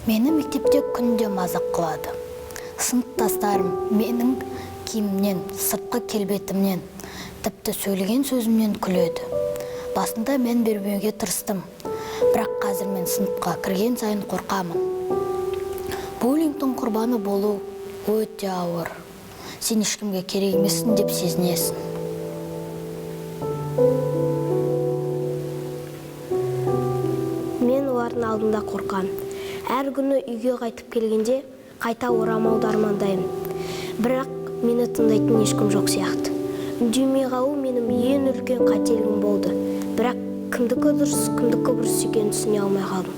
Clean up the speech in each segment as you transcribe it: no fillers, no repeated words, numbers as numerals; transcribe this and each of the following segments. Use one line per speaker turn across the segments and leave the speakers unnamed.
Мені мектепте күнде мазақ қылады. Сыныптастарым менің киімімнен, сыртқы келбетімнен, тіпті сөйлеген сөзімнен күледі. Басында мен бермеуге тырыстым, бірақ қазір мен сыныпқа кірген сайын қорқамын. Буллингтің құрбаны болу өте ауыр. Сен ешкімге керек емессің деп сезінесің.
Мен олардың алдында қорқам. Әр күні үйге қайтып келгенде қайта орамауды армандаймын. Бірақ мені тыңдайтын ешкім жоқ сияқты. Үндемей қалу менің ең үлкен қателігім болды. Бірақ кімдікі дұрыс, кімдікі бұрыс екенін түсіне алмай қалдым.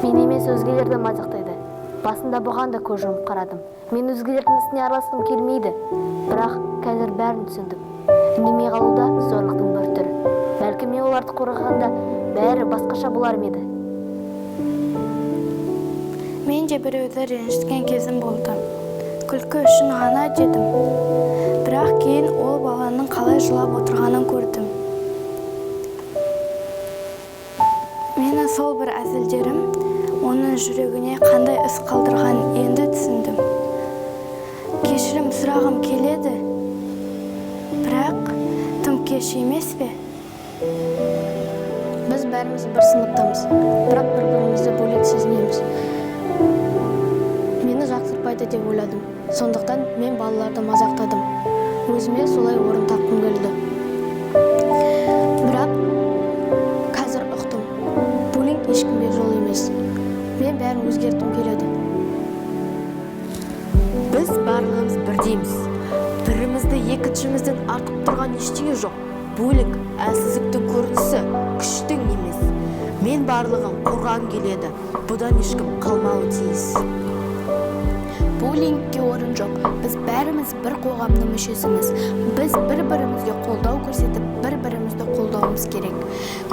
Мен емес өзгелерді мазақтайды. Басында бұған да көз жұмып қарадым. Мен өзгелердің ісіне араласқым келмейді. Бірақ қазір бәрін түсіндім. Үндемей қалуда зорлықтың бір түрі. Бәлкім мен оларды қорғағанда бәрі басқаша болар еді.
Мен де біреуді ренжіткен кезім болды. Күлкі үшін ғана дедім. Бірақ кейін ол баланың қалай жылап отырғанын көрдім. Мені сол бір әзілдерім оның жүрегіне қандай із қалдырған енді түсіндім. Кешірім сұрағым келеді, бірақ тым кеш емес пе?
Біз бәріміз бір сыныптамыз, бірақ бір-бірімізді бөлек сезінеміз. Мені жақтырпайды деп ойладым. Сондықтан мен балаларды мазақтадым. Өзіме солай орын тапқым келді. Бірақ қазір ұқтым. Буллинг ешкімге жол емес. Мен бәрін өзгертім келеді.
Біз барлығымыз бірдейміз. Бірімізді екіншімізден артып тұрған ештеңе жоқ. Буллинг әлсіздіктің көрінісі, күштің емес. Мен барлығын қорғағым келеді. Бұдан ешкім қалмауы тиіс.
Буллингке орын жоқ. Біз бәріміз бір қоғамның мүшесіміз. Біз бір-бірімізге қолдау көрсетіп, бір-бірімізді қолдауымыз керек.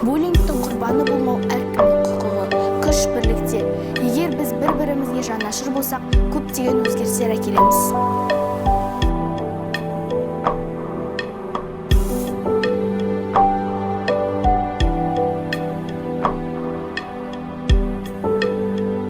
Буллингтің құрбаны болмау әркімнің құқығы, күш бірлікте. Егер біз бір-бірімізге жанашыр болсақ, көптеген өзгерістер әкелеміз.